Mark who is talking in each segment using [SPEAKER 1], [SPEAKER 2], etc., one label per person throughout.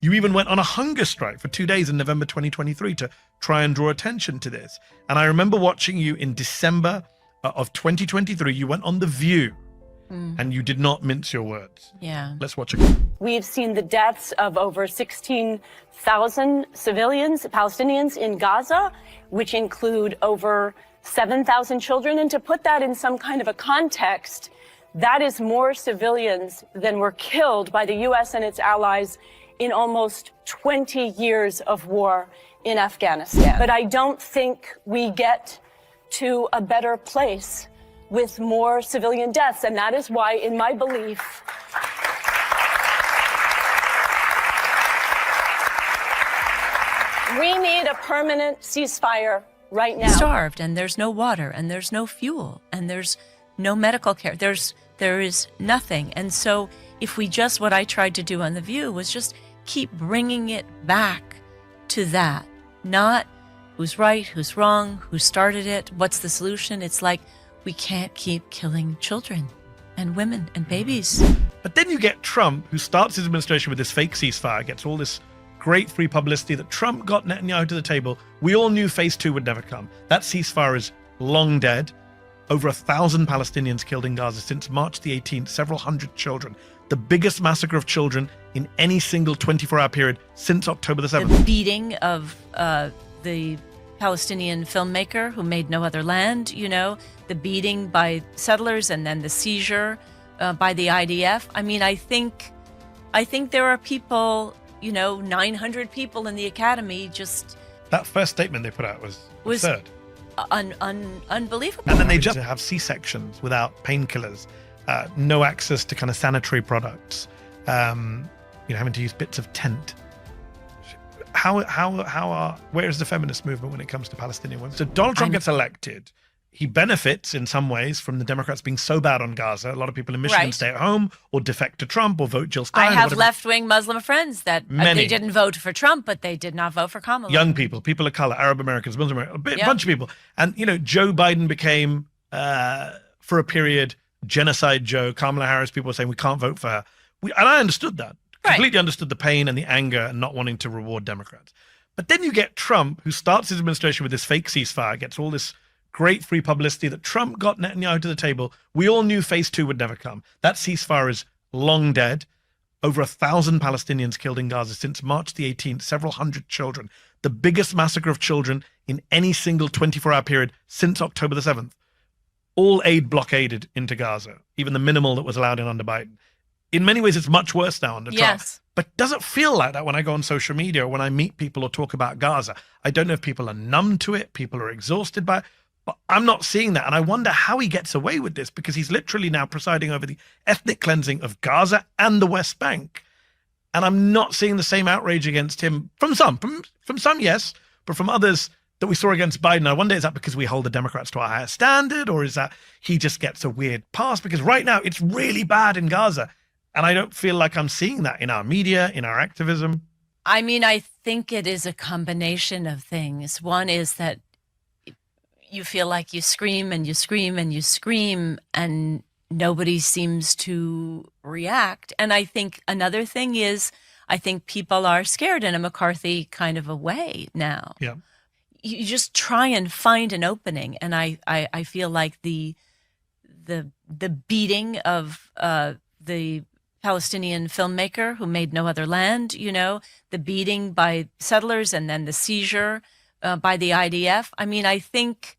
[SPEAKER 1] You even went on a hunger strike for 2 days in November 2023 to try and draw attention to this. And I remember watching you in December of 2023. You went on The View and you did not mince your words.
[SPEAKER 2] Yeah.
[SPEAKER 1] Let's watch it.
[SPEAKER 3] We've seen the deaths of over 16,000 civilians, Palestinians in Gaza, which include over 7,000 children. And to put that in some kind of a context, that is more civilians than were killed by the U.S. and its allies in almost 20 years of war in Afghanistan. But I don't think we get to a better place with more civilian deaths. And that is why, in my belief, we need a permanent ceasefire right now.
[SPEAKER 2] Starved, and there's no water, and there's no fuel, and there's no medical care. There is nothing. And so if we just, what I tried to do on The View was just keep bringing it back to that, not who's right, who's wrong, who started it, what's the solution. It's like, we can't keep killing children and women and babies.
[SPEAKER 1] But then you get Trump, who starts his administration with this fake ceasefire, gets all this great free publicity that Trump got Netanyahu to the table. We all knew phase 2 would never come. That ceasefire is long dead. Over 1,000 Palestinians killed in Gaza since March the 18th, several hundred children. The biggest massacre of children in any single 24-hour period since October the 7th.
[SPEAKER 2] The beating of the Palestinian filmmaker who made No Other Land, the beating by settlers and then the seizure by the IDF. I mean, I think there are people, 900 people in the academy just...
[SPEAKER 1] That first statement they put out was absurd.
[SPEAKER 2] Unbelievable.
[SPEAKER 1] And then they just have C-sections without painkillers, no access to kind of sanitary products, having to use bits of tent. Where is the feminist movement when it comes to Palestinian women? So Donald Trump gets elected. He benefits in some ways from the Democrats being so bad on Gaza. A lot of people in Michigan stay at home or defect to Trump or vote Jill Stein.
[SPEAKER 2] I have left-wing Muslim friends that they didn't vote for Trump, but they did not vote for Kamala.
[SPEAKER 1] Young people, people of color, Arab Americans, Muslim Americans, a bunch of people. And, Joe Biden became, for a period, Genocide Joe. Kamala Harris, people were saying we can't vote for her. And I understood that. Completely understood the pain and the anger and not wanting to reward Democrats. But then you get Trump, who starts his administration with this fake ceasefire, gets all this great free publicity that Trump got Netanyahu to the table. We all knew phase 2 would never come. That ceasefire is long dead. Over 1,000 Palestinians killed in Gaza since March the 18th, several hundred children. The biggest massacre of children in any single 24-hour period since October the 7th. All aid blockaded into Gaza, even the minimal that was allowed in under Biden. In many ways, it's much worse now under Trump.
[SPEAKER 2] Yes.
[SPEAKER 1] But does it feel like that when I go on social media or when I meet people or talk about Gaza? I don't know if people are numb to it, people are exhausted by it, but I'm not seeing that. And I wonder how he gets away with this, because he's literally now presiding over the ethnic cleansing of Gaza and the West Bank. And I'm not seeing the same outrage against him from some, yes, but from others that we saw against Biden. I wonder, is that because we hold the Democrats to a higher standard, or is that he just gets a weird pass? Because right now it's really bad in Gaza. And I don't feel like I'm seeing that in our media, in our activism.
[SPEAKER 2] I mean, I think it is a combination of things. One is that you feel like you scream and you scream and you scream and nobody seems to react. And I think another thing is, I think people are scared in a McCarthy kind of a way now.
[SPEAKER 1] Yeah.
[SPEAKER 2] You just try and find an opening. And I feel like the beating of the Palestinian filmmaker who made No Other Land, the beating by settlers and then the seizure by the IDF. I mean, I think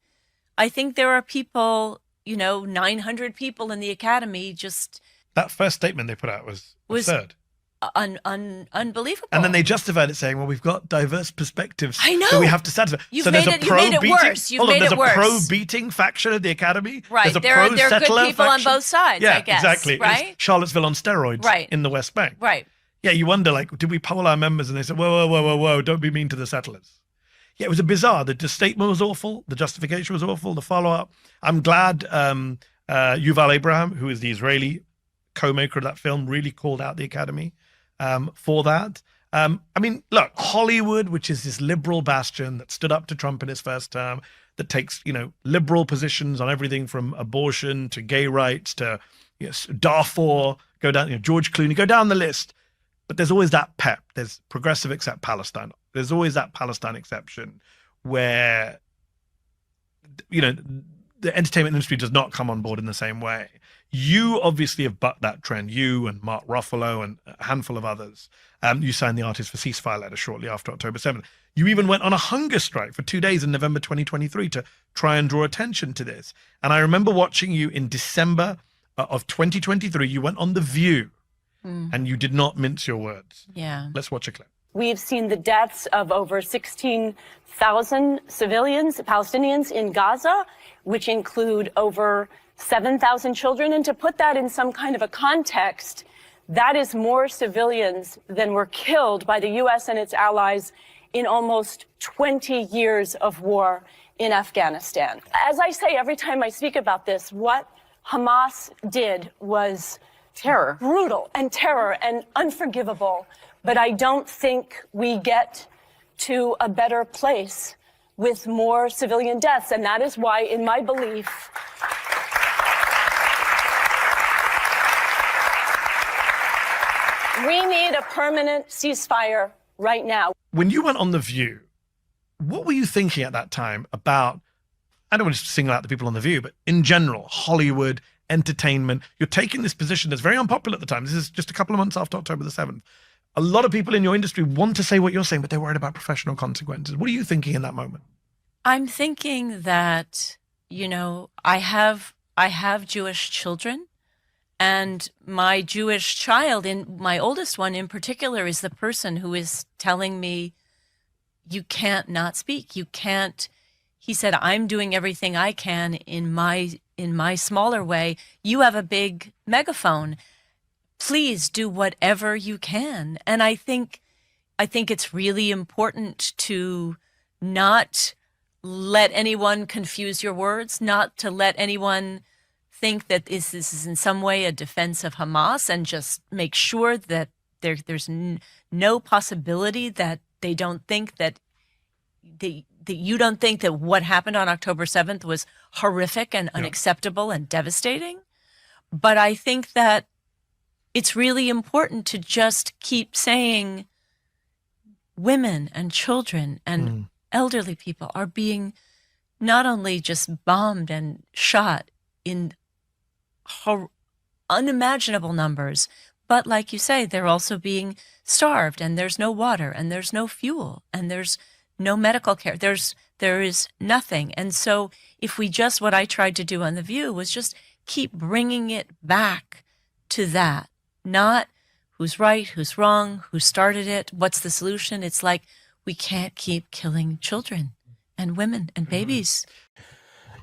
[SPEAKER 2] there are people, 900 people in the academy just...
[SPEAKER 1] That first statement they put out was absurd.
[SPEAKER 2] Unbelievable.
[SPEAKER 1] And then they justified it saying, well, we've got diverse perspectives.
[SPEAKER 2] I know.
[SPEAKER 1] So we have to satisfy.
[SPEAKER 2] You've
[SPEAKER 1] so
[SPEAKER 2] made
[SPEAKER 1] there's
[SPEAKER 2] it worse.
[SPEAKER 1] There's a pro-beating faction of the academy.
[SPEAKER 2] Right.
[SPEAKER 1] There's a
[SPEAKER 2] There are good
[SPEAKER 1] pro-settler
[SPEAKER 2] people
[SPEAKER 1] faction.
[SPEAKER 2] on both sides,
[SPEAKER 1] Yeah,
[SPEAKER 2] I guess.
[SPEAKER 1] exactly.
[SPEAKER 2] Right?
[SPEAKER 1] It's Charlottesville on steroids in the West Bank.
[SPEAKER 2] Right.
[SPEAKER 1] Yeah, you wonder, did we poll our members and they said, whoa, don't be mean to the settlers. Yeah, it was bizarre. The statement was awful. The justification was awful. The follow-up. I'm glad Yuval Abraham, who is the Israeli co-maker of that film, really called out the Academy for that. I mean, look, Hollywood, which is this liberal bastion that stood up to Trump in his first term, that takes, liberal positions on everything from abortion to gay rights to Darfur, go down, George Clooney, go down the list. But there's always that pep. There's progressive except Palestine. There's always that Palestine exception where, the entertainment industry does not come on board in the same way. You obviously have bucked that trend. You and Mark Ruffalo and a handful of others. You signed the Artists for Ceasefire letter shortly after October 7th. You even went on a hunger strike for 2 days in November 2023 to try and draw attention to this. And I remember watching you in December of 2023. You went on The View and you did not mince your words.
[SPEAKER 2] Yeah.
[SPEAKER 1] Let's watch a clip.
[SPEAKER 3] We've seen the deaths of over 16,000 civilians, Palestinians in Gaza, which include over 7,000 children. And to put that in some kind of a context, that is more civilians than were killed by the U.S. and its allies in almost 20 years of war in Afghanistan. As I say every time I speak about this, what Hamas did was terror, brutal and terror and unforgivable. But I don't think we get to a better place with more civilian deaths. And that is why, in my belief, we need a permanent ceasefire right now.
[SPEAKER 1] When you went on The View, what were you thinking at that time about, I don't want to single out the people on The View, but in general, Hollywood, entertainment? You're taking this position that's very unpopular at the time. This is just a couple of months after October the 7th. A lot of people in your industry want to say what you're saying, but they're worried about professional consequences. What are you thinking in that moment?
[SPEAKER 2] I'm thinking that, I have Jewish children, and my Jewish child, my oldest one in particular, is the person who is telling me, you can't not speak. You can't. He said, I'm doing everything I can in my smaller way. You have a big megaphone. Please do whatever you can. And I think it's really important to not let anyone confuse your words, not to let anyone think that this is in some way a defense of Hamas, and just make sure that there's no possibility that they don't think that you don't think that what happened on October 7th was horrific and unacceptable and devastating. But I think that it's really important to just keep saying women and children and elderly people are being not only just bombed and shot in unimaginable numbers, but like you say, they're also being starved, and there's no water, and there's no fuel, and there's no medical care. There is nothing. And so if we just, what I tried to do on The View was just keep bringing it back to that. Not who's right, who's wrong, who started it, what's the solution. It's like, we can't keep killing children and women and babies.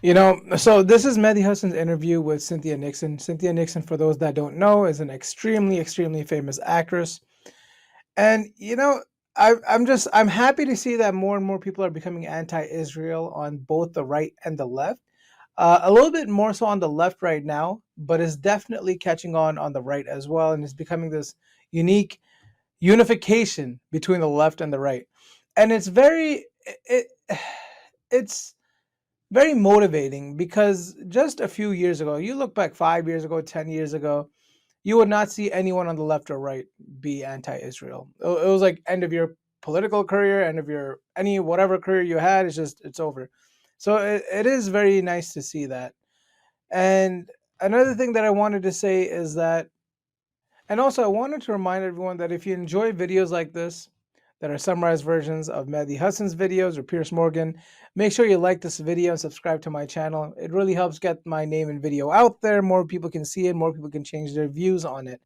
[SPEAKER 4] So this is Mehdi Hasan's interview with Cynthia Nixon. Cynthia Nixon, for those that don't know, is an extremely, extremely famous actress. And, I'm happy to see that more and more people are becoming anti-Israel on both the right and the left. A little bit more so on the left right now, but it's definitely catching on the right as well. And it's becoming this unique unification between the left and the right. And it's very motivating, because just a few years ago, you look back 5 years ago, 10 years ago, you would not see anyone on the left or right be anti-Israel. It was like end of your political career, end of your whatever career you had, it's over. So it is very nice to see that. And another thing that I wanted to say is that, and also I wanted to remind everyone that if you enjoy videos like this, that are summarized versions of Mehdi Hasan's videos or Pierce Morgan, make sure you like this video and subscribe to my channel. It really helps get my name and video out there. More people can see it, more people can change their views on it.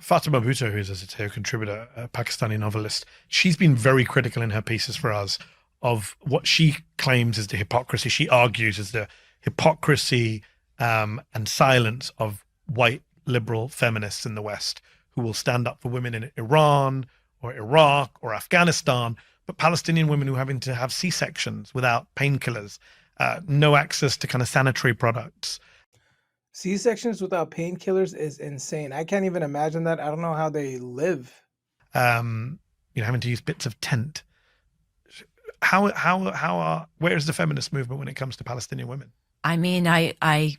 [SPEAKER 1] Fatima Bhutto, who's a Sateo contributor, a Pakistani novelist, she's been very critical in her pieces for us of what she claims is the hypocrisy. She argues is the hypocrisy and silence of white liberal feminists in the West who will stand up for women in Iran or Iraq or Afghanistan, but Palestinian women who are having to have C-sections without painkillers, no access to kind of sanitary products.
[SPEAKER 4] C-sections without painkillers is insane. I can't even imagine that. I don't know how they live.
[SPEAKER 1] Having to use bits of tent. Where is the feminist movement when it comes to Palestinian women?
[SPEAKER 2] I mean, I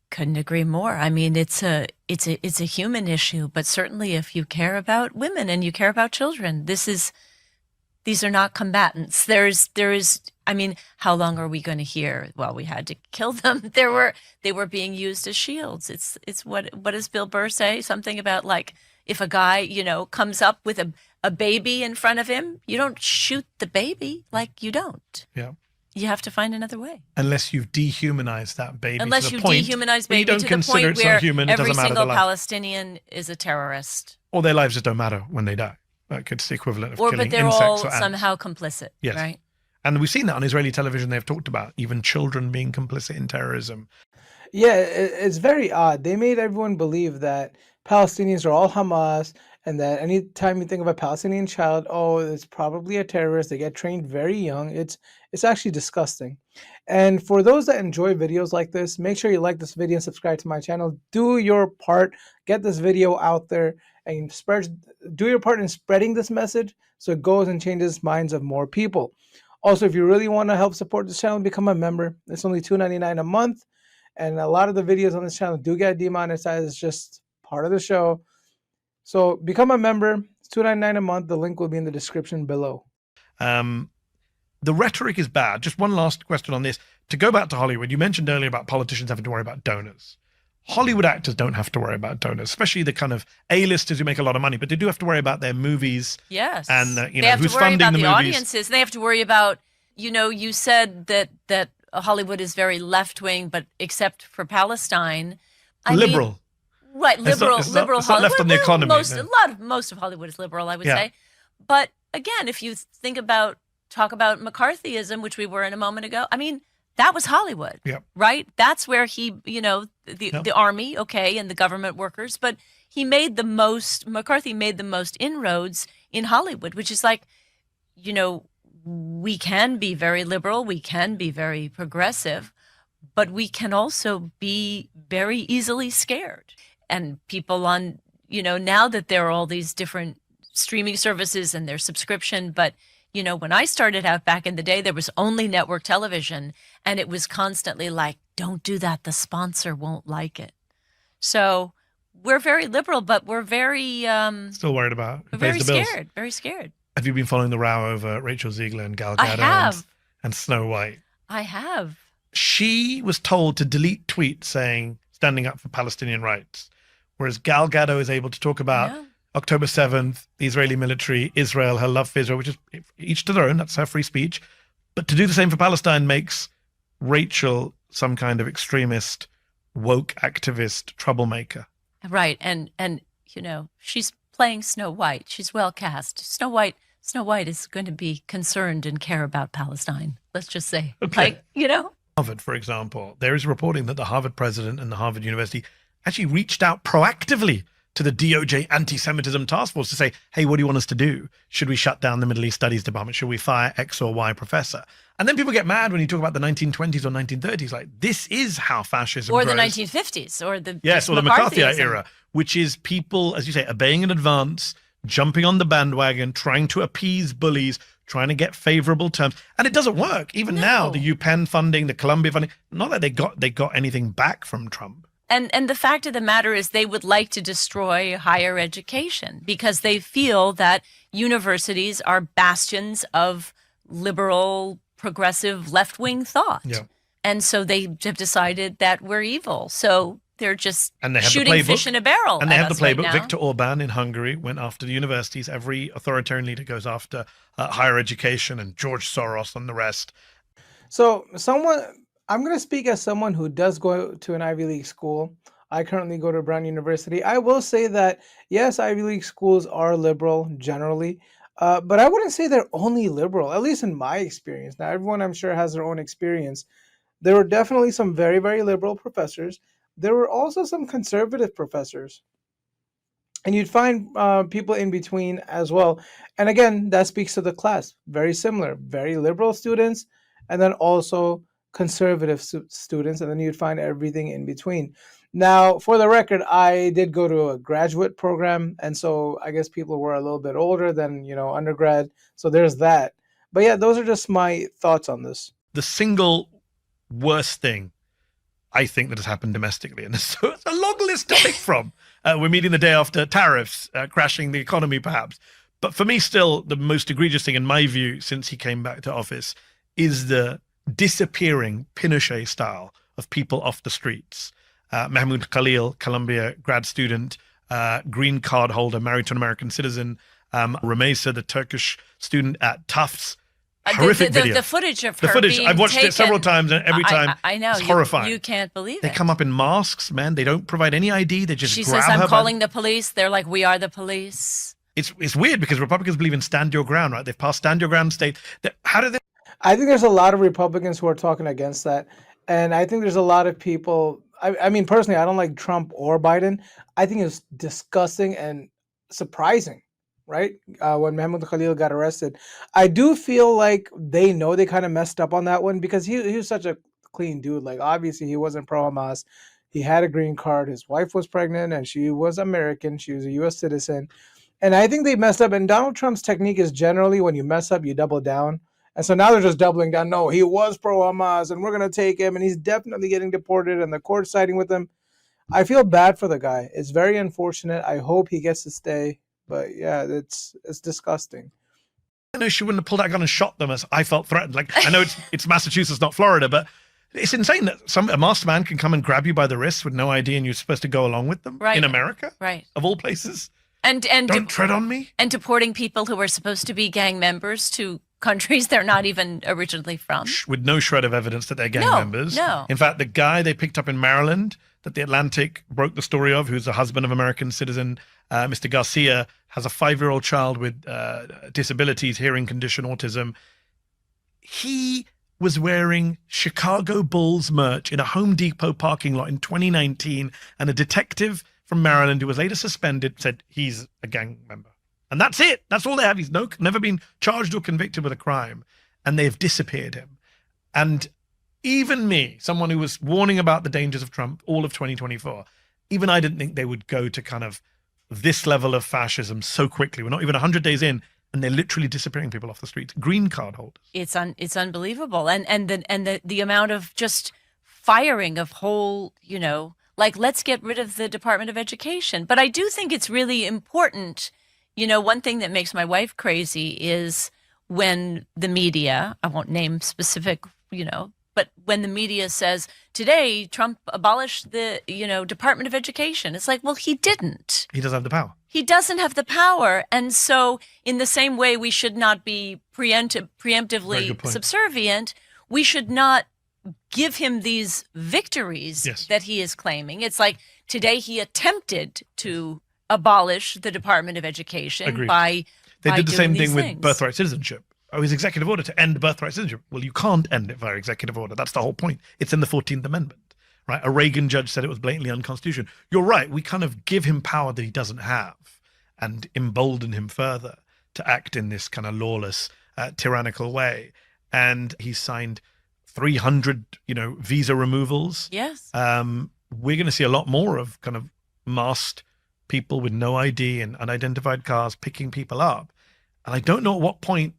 [SPEAKER 2] couldn't agree more. I mean, it's a human issue, but certainly if you care about women and you care about children, these are not combatants. There is, I mean, how long are we going to hear? Well, we had to kill them. They were being used as shields. It's what does Bill Burr say? Something about like, if a guy, you know, comes up with a baby in front of him, you don't shoot the baby. Like, you don't.
[SPEAKER 1] Yeah.
[SPEAKER 2] You have to find another way.
[SPEAKER 1] Unless you've dehumanized that baby.
[SPEAKER 2] Unless
[SPEAKER 1] to the
[SPEAKER 2] you
[SPEAKER 1] point
[SPEAKER 2] dehumanize
[SPEAKER 1] where you
[SPEAKER 2] baby
[SPEAKER 1] don't
[SPEAKER 2] to the
[SPEAKER 1] consider
[SPEAKER 2] point
[SPEAKER 1] it's
[SPEAKER 2] where
[SPEAKER 1] not human, it
[SPEAKER 2] every
[SPEAKER 1] doesn't matter
[SPEAKER 2] single
[SPEAKER 1] the life.
[SPEAKER 2] Palestinian is a terrorist.
[SPEAKER 1] Or their lives just don't matter when they die. Like it's the equivalent of killing
[SPEAKER 2] But they're
[SPEAKER 1] insects
[SPEAKER 2] all
[SPEAKER 1] or ants.
[SPEAKER 2] somehow complicit,
[SPEAKER 1] Yes.
[SPEAKER 2] right?
[SPEAKER 1] And we've seen that on Israeli television. They've talked about even children being complicit in terrorism.
[SPEAKER 4] Yeah, it's very odd. They made everyone believe that Palestinians are all Hamas, and that anytime you think of a Palestinian child, oh, it's probably a terrorist. They get trained very young. It's actually disgusting. And for those that enjoy videos like this, make sure you like this video and subscribe to my channel. Do your part. Get this video out there and do your part in spreading this message so it goes and changes minds of more people. Also, if you really want to help support this channel, become a member. It's only $2.99 a month. And a lot of the videos on this channel do get demonetized. It's just part of the show. So become a member. It's $2.99 a month. The link will be in the description below.
[SPEAKER 1] The rhetoric is bad. Just one last question on this. To go back to Hollywood, you mentioned earlier about politicians having to worry about donors. Hollywood actors don't have to worry about donors, especially the kind of A-listers who make a lot of money, but they do have to worry about their movies.
[SPEAKER 2] Yes.
[SPEAKER 1] And,
[SPEAKER 2] they have
[SPEAKER 1] who's
[SPEAKER 2] to worry
[SPEAKER 1] funding
[SPEAKER 2] about
[SPEAKER 1] the
[SPEAKER 2] the
[SPEAKER 1] movies.
[SPEAKER 2] audiences. They have to worry about, you said that Hollywood is very left-wing, but except for Palestine.
[SPEAKER 1] Liberal.
[SPEAKER 2] Right, liberal
[SPEAKER 1] It's not
[SPEAKER 2] Hollywood.
[SPEAKER 1] left on the economy.
[SPEAKER 2] Most of Hollywood is liberal, I would say. But again, if you talk about McCarthyism, which we were in a moment ago, I mean, that was Hollywood, right? That's where he, the army, okay, and the government workers, but McCarthy made the most inroads in Hollywood, which is like, we can be very liberal, we can be very progressive, but we can also be very easily scared. And people on, now that there are all these different streaming services and their subscription, but when I started out back in the day, there was only network television, and it was constantly like, don't do that, the sponsor won't like it. So we're very liberal, but we're very
[SPEAKER 1] still worried about
[SPEAKER 2] we're
[SPEAKER 1] who pays the bills.
[SPEAKER 2] very scared.
[SPEAKER 1] Have you been following the row over Rachel Ziegler and Gal Gadot
[SPEAKER 2] I have.
[SPEAKER 1] and Snow White?
[SPEAKER 2] I have.
[SPEAKER 1] She was told to delete tweets saying standing up for Palestinian rights, whereas Gal Gadot is able to talk about October 7th, the Israeli military, Israel, her love for Israel, which is each to their own. That's her free speech. But to do the same for Palestine makes Rachel some kind of extremist, woke activist, troublemaker.
[SPEAKER 2] Right. And she's playing Snow White. She's well cast. Snow White is going to be concerned and care about Palestine. Let's just say,
[SPEAKER 1] Harvard, for example, there is reporting that the Harvard president and the Harvard University actually reached out proactively to the DOJ anti-Semitism task force to say, hey, what do you want us to do? Should we shut down the Middle East Studies Department? Should we fire X or Y professor? And then people get mad when you talk about the 1920s or 1930s, like this is how fascism
[SPEAKER 2] or
[SPEAKER 1] grows.
[SPEAKER 2] the 1950s or the
[SPEAKER 1] or the McCarthy era, which is people, as you say, obeying in advance, jumping on the bandwagon, trying to appease bullies, trying to get favorable terms. And it doesn't work. Even now, the UPenn funding, the Columbia funding, not that they got anything back from Trump.
[SPEAKER 2] And the fact of the matter is they would like to destroy higher education because they feel that universities are bastions of liberal, progressive, left-wing thought. Yeah. And so they have decided that we're evil. So they're just shooting fish in a barrel.
[SPEAKER 1] And they have the playbook. Right, Viktor Orban in Hungary went after the universities. Every authoritarian leader goes after higher education, and George Soros and the rest.
[SPEAKER 4] So I'm going to speak as someone who does go to an Ivy League school. I currently go to Brown University. I will say that, yes, Ivy League schools are liberal generally, but I wouldn't say they're only liberal, at least in my experience. Now, everyone I'm sure has their own experience. There were definitely some very, very liberal professors. There were also some conservative professors. And you'd find people in between as well. And again, that speaks to the class. Very similar, very liberal students, and then also conservative students, and then you'd find everything in between. Now, for the record, I did go to a graduate program, and so I guess people were a little bit older than, undergrad. So there's that. But yeah, those are just my thoughts on this.
[SPEAKER 1] The single worst thing I think that has happened domestically. And so it's a long list to pick from. We're meeting the day after tariffs, crashing the economy perhaps. But for me, still, the most egregious thing in my view since he came back to office is the disappearing Pinochet style of people off the streets. Mahmoud Khalil, Columbia grad student, green card holder, married to an American citizen. Ramesa, the Turkish student at Tufts. Horrific video.
[SPEAKER 2] The footage of
[SPEAKER 1] the
[SPEAKER 2] her
[SPEAKER 1] footage.
[SPEAKER 2] being
[SPEAKER 1] I've watched
[SPEAKER 2] taken,
[SPEAKER 1] it several times, and every time
[SPEAKER 2] I know,
[SPEAKER 1] it's horrifying.
[SPEAKER 2] You can't believe
[SPEAKER 1] They
[SPEAKER 2] it.
[SPEAKER 1] come up in masks, man. They don't provide any ID. They just
[SPEAKER 2] She
[SPEAKER 1] grab
[SPEAKER 2] says,
[SPEAKER 1] her
[SPEAKER 2] I'm
[SPEAKER 1] by-
[SPEAKER 2] calling the police. They're like, we are the police.
[SPEAKER 1] It's weird because Republicans believe in stand your ground, right? They've passed stand your ground state. How do they?
[SPEAKER 4] I think there's a lot of Republicans who are talking against that. And I think there's a lot of people. I mean, personally, I don't like Trump or Biden. I think it's disgusting and surprising, right? When Mahmoud Khalil got arrested, I do feel like they know they kind of messed up on that one because he was such a clean dude. Like, obviously, he wasn't pro-Hamas. He had a green card. His wife was pregnant and she was American. She was a U.S. citizen. And I think they messed up. And Donald Trump's technique is generally when you mess up, you double down. And so now they're just doubling down. No, he was pro-Hamas and we're going to take him. And he's definitely getting deported and the court's siding with him. I feel bad for the guy. It's very unfortunate. I hope he gets to stay. But yeah, it's disgusting.
[SPEAKER 1] I know she wouldn't have pulled out a gun and shot them as I felt threatened. Like, I know it's Massachusetts, not Florida, but it's insane that a masked man can come and grab you by the wrist with no ID and you're supposed to go along with them in America,
[SPEAKER 2] right? Of
[SPEAKER 1] all places.
[SPEAKER 2] And
[SPEAKER 1] don't tread on me.
[SPEAKER 2] And deporting people who are supposed to be gang members to countries they're not even originally from.
[SPEAKER 1] With no shred of evidence that they're gang members.
[SPEAKER 2] No.
[SPEAKER 1] In fact, the guy they picked up in Maryland that the Atlantic broke the story of, who's the husband of American citizen, Mr. Garcia, has a 5-year-old child with disabilities, hearing condition, autism. He was wearing Chicago Bulls merch in a Home Depot parking lot in 2019, and a detective from Maryland who was later suspended said he's a gang member. And that's it. That's all they have. He's never been charged or convicted with a crime, and they've disappeared him. And even me, someone who was warning about the dangers of Trump all of 2024, even I didn't think they would go to kind of this level of fascism so quickly. We're not even 100 days in, and they're literally disappearing people off the streets. Green card holders. It's
[SPEAKER 2] unbelievable, and the amount of just firing of whole, like, let's get rid of the Department of Education. But I do think it's really important. One thing that makes my wife crazy is when the media, I won't name specific, but when the media says, today, Trump abolished the, Department of Education. It's like, well, he didn't.
[SPEAKER 1] He doesn't have the power.
[SPEAKER 2] He doesn't have the power. And so in the same way we should not be preemptively subservient, we should not give him these victories that he is claiming. It's like today he attempted to abolish the Department of Education by
[SPEAKER 1] They did the same thing
[SPEAKER 2] things.
[SPEAKER 1] with birthright citizenship. His executive order to end birthright citizenship. Well, you can't end it via executive order. That's the whole point. It's in the 14th Amendment, right? A Reagan judge said it was blatantly unconstitutional. You're right. We kind of give him power that he doesn't have and embolden him further to act in this kind of lawless, tyrannical way. And he's signed 300, visa removals.
[SPEAKER 2] Yes.
[SPEAKER 1] We're going to see a lot more of kind of masked people with no ID and unidentified cars picking people up. And I don't know at what point,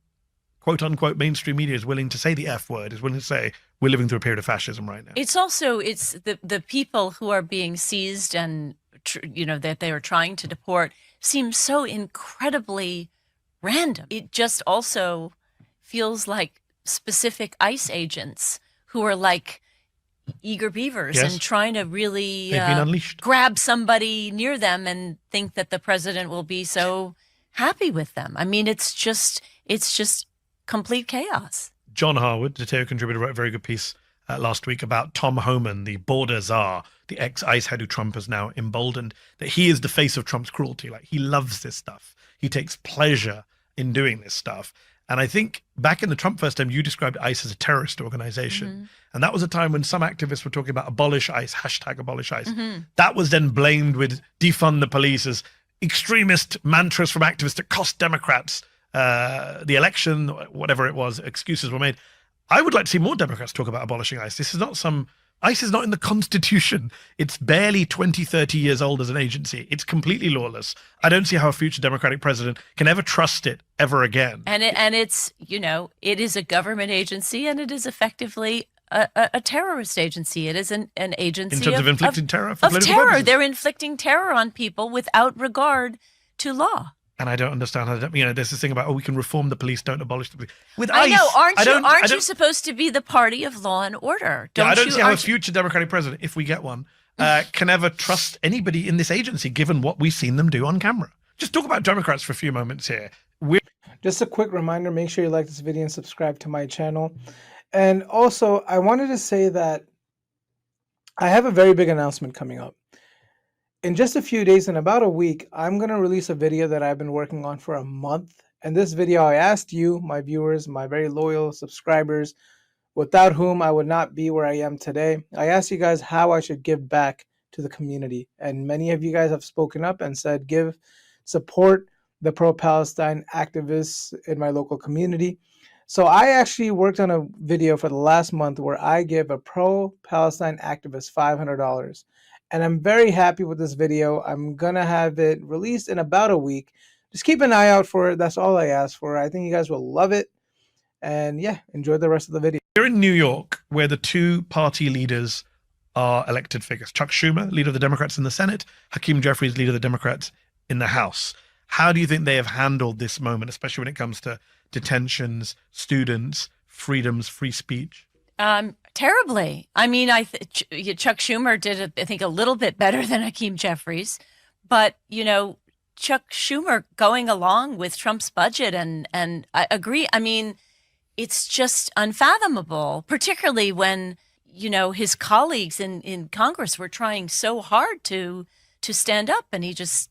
[SPEAKER 1] quote unquote, mainstream media is willing to say the F word, is willing to say we're living through a period of fascism right now.
[SPEAKER 2] It's the people who are being seized and, that they are trying to deport seem so incredibly random. It just also feels like specific ICE agents who are like eager beavers and trying to really grab somebody near them and think that the president will be so happy with them. I mean, it's just complete chaos.
[SPEAKER 1] John Harwood, the Teo contributor, wrote a very good piece last week about Tom Homan, the border czar, the ex-ICE head who Trump has now emboldened, that he is the face of Trump's cruelty. Like, he loves this stuff. He takes pleasure in doing this stuff. And I think back in the Trump first time, you described ICE as a terrorist organization. Mm-hmm. And that was a time when some activists were talking about abolish ICE, hashtag abolish ICE. Mm-hmm. That was then blamed with defund the police as extremist mantras from activists that cost Democrats the election, whatever it was, excuses were made. I would like to see more Democrats talk about abolishing ICE. ICE is not in the Constitution. It's barely 20, 30 years old as an agency. It's completely lawless. I don't see how a future Democratic president can ever trust it ever again.
[SPEAKER 2] And it's, it is a government agency, and it is effectively a terrorist agency. It is an agency
[SPEAKER 1] in terms of inflicting terror for
[SPEAKER 2] of
[SPEAKER 1] political
[SPEAKER 2] terror.
[SPEAKER 1] purposes.
[SPEAKER 2] They're inflicting terror on people without regard to law.
[SPEAKER 1] And I don't understand how, there's this thing about, we can reform the police, don't abolish the police. With
[SPEAKER 2] I
[SPEAKER 1] ICE,
[SPEAKER 2] know, aren't
[SPEAKER 1] I
[SPEAKER 2] you supposed to be the party of law and order?
[SPEAKER 1] I don't see how a future Democratic president, if we get one, can ever trust anybody in this agency, given what we've seen them do on camera. Just talk about Democrats for a few moments here.
[SPEAKER 4] Just a quick reminder, make sure you like this video and subscribe to my channel. And also, I wanted to say that I have a very big announcement coming up. In just a few days, in about a week, I'm going to release a video that I've been working on for a month. And this video, I asked you, my viewers, my very loyal subscribers, without whom I would not be where I am today. I asked you guys how I should give back to the community. And many of you guys have spoken up and said, support the pro-Palestine activists in my local community. So I actually worked on a video for the last month where I give a pro-Palestine activist $500. And I'm very happy with this video. I'm going to have it released in about a week. Just keep an eye out for it. That's all I ask for. I think you guys will love it. And yeah, enjoy the rest of the video.
[SPEAKER 1] We're in New York, where the two party leaders are elected figures. Chuck Schumer, leader of the Democrats in the Senate, Hakeem Jeffries, leader of the Democrats in the House. How do you think they have handled this moment, especially when it comes to detentions, students, freedoms, free speech?
[SPEAKER 2] Terribly. I mean, Chuck Schumer did, I think, a little bit better than Hakeem Jeffries. But, Chuck Schumer going along with Trump's budget, and I agree. I mean, it's just unfathomable, particularly when, his colleagues in Congress were trying so hard to stand up, and he just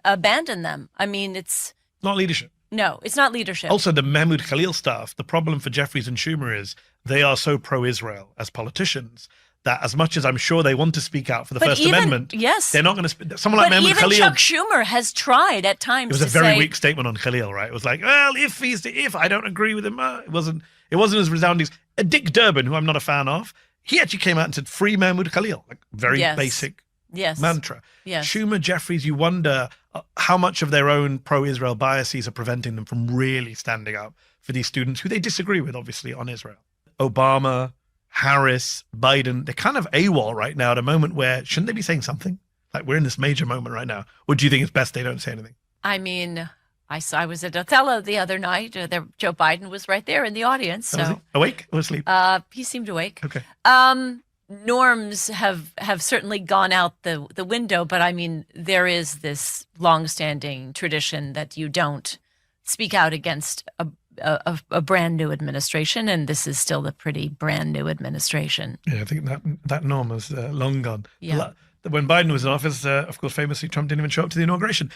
[SPEAKER 2] abandoned them. I mean, it's
[SPEAKER 1] not leadership.
[SPEAKER 2] No, it's not leadership.
[SPEAKER 1] Also, the Mahmoud Khalil stuff, the problem for Jeffries and Schumer is they are so pro-Israel as politicians that as much as I'm sure they want to speak out for the First Amendment,
[SPEAKER 2] yes,
[SPEAKER 1] they're not going to. Someone like Mahmoud Khalil.
[SPEAKER 2] Chuck Schumer has tried at times.
[SPEAKER 1] It was a very weak statement on Khalil, right? It was like, well, if I don't agree with him, it wasn't as resounding. Dick Durbin, who I'm not a fan of, he actually came out and said, "Free Mahmoud Khalil," like very basic mantra.
[SPEAKER 2] Yes.
[SPEAKER 1] Schumer, Jeffries, you wonder how much of their own pro-Israel biases are preventing them from really standing up for these students who they disagree with, obviously, on Israel. Obama, Harris, Biden, they're kind of AWOL right now at a moment where shouldn't they be saying something? Like, we're in this major moment right now. Or do you think it's best they don't say anything?
[SPEAKER 2] I mean, I was at Othello the other night. Joe Biden was right there in the audience. So
[SPEAKER 1] was he awake or asleep?
[SPEAKER 2] He seemed awake.
[SPEAKER 1] Okay.
[SPEAKER 2] Norms have certainly gone out the window, but I mean, there is this longstanding tradition that you don't speak out against a brand new administration, and this is still a pretty brand new administration.
[SPEAKER 1] Yeah, I think that norm is long gone.
[SPEAKER 2] Yeah.
[SPEAKER 1] When Biden was in office, of course, famously, Trump didn't even show up to the inauguration.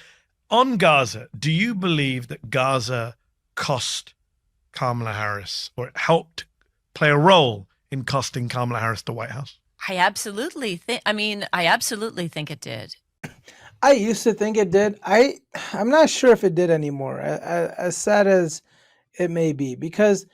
[SPEAKER 1] On Gaza, do you believe that Gaza cost Kamala Harris, or it helped play a role in costing Kamala Harris the White House?
[SPEAKER 2] I absolutely think it did.
[SPEAKER 4] I used to think it did. I'm not sure if it did anymore, as sad as it may be, because,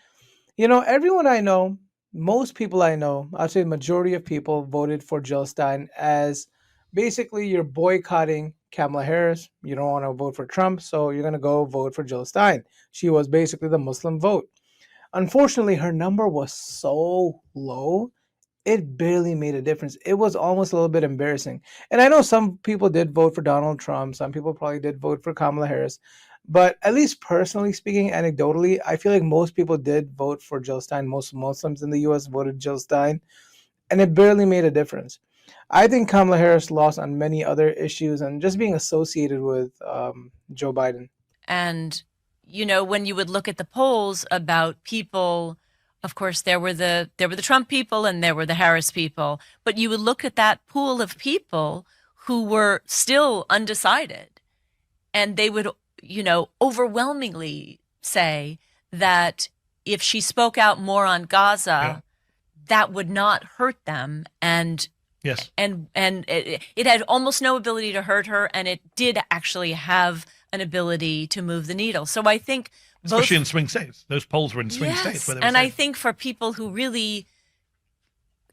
[SPEAKER 4] everyone I know, most people I know, I'd say the majority of people voted for Jill Stein as basically you're boycotting Kamala Harris. You don't want to vote for Trump, so you're going to go vote for Jill Stein. She was basically the Muslim vote. Unfortunately, her number was so low, it barely made a difference. It was almost a little bit embarrassing. And I know some people did vote for Donald Trump. Some people probably did vote for Kamala Harris. But at least personally speaking, anecdotally, I feel like most people did vote for Jill Stein. Most Muslims in the U.S. voted Jill Stein. And it barely made a difference. I think Kamala Harris lost on many other issues and just being associated with Joe Biden.
[SPEAKER 2] And when you would look at the polls about people, of course, there were the Trump people and there were the Harris people, but you would look at that pool of people who were still undecided, and they would, overwhelmingly say that if she spoke out more on Gaza, that would not hurt them. And
[SPEAKER 1] yes,
[SPEAKER 2] and it had almost no ability to hurt her, and it did actually have an ability to move the needle. So I think
[SPEAKER 1] especially in swing states, those polls were in swing states.
[SPEAKER 2] And I think for people who really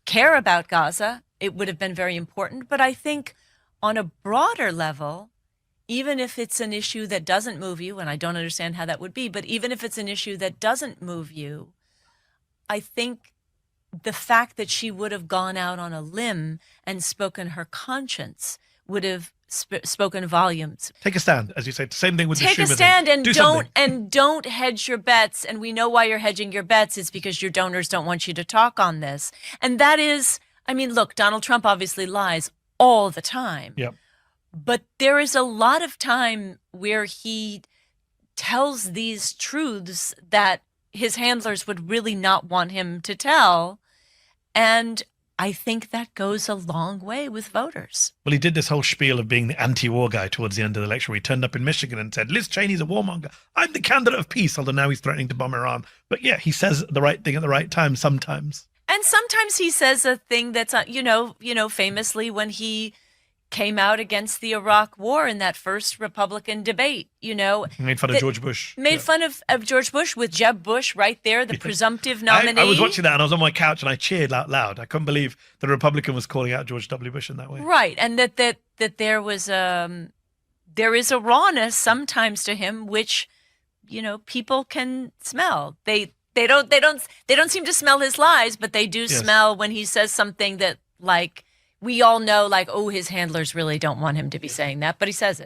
[SPEAKER 2] care about Gaza, it would have been very important. But I think on a broader level, even if it's an issue that doesn't move you, and I don't understand how that would be, but even if it's an issue that doesn't move you, I think the fact that she would have gone out on a limb and spoken her conscience would have spoken volumes.
[SPEAKER 1] Take a stand, as you say. Same thing with the
[SPEAKER 2] Take a
[SPEAKER 1] Schumer
[SPEAKER 2] stand
[SPEAKER 1] thing.
[SPEAKER 2] and don't hedge your bets. And we know why you're hedging your bets is because your donors don't want you to talk on this. And that is, I mean, look, Donald Trump obviously lies all the time.
[SPEAKER 1] Yep.
[SPEAKER 2] But there is a lot of time where he tells these truths that his handlers would really not want him to tell. And I think that goes a long way with voters.
[SPEAKER 1] Well, he did this whole spiel of being the anti-war guy towards the end of the election. He turned up in Michigan and said, Liz Cheney's a warmonger. I'm the candidate of peace, although now he's threatening to bomb Iran. But yeah, he says the right thing at the right time sometimes.
[SPEAKER 2] And sometimes he says a thing that's, famously when he came out against the Iraq War in that first Republican debate,
[SPEAKER 1] He made fun of George Bush.
[SPEAKER 2] Made fun of George Bush with Jeb Bush right there, the presumptive nominee.
[SPEAKER 1] I was watching that and I was on my couch and I cheered out loud. I couldn't believe the Republican was calling out George W. Bush in that way.
[SPEAKER 2] Right. And that there was there is a rawness sometimes to him, which, people can smell. They don't seem to smell his lies, but they do smell when he says something that, like, we all know, like, oh, his handlers really don't want him to be saying that, but he says it.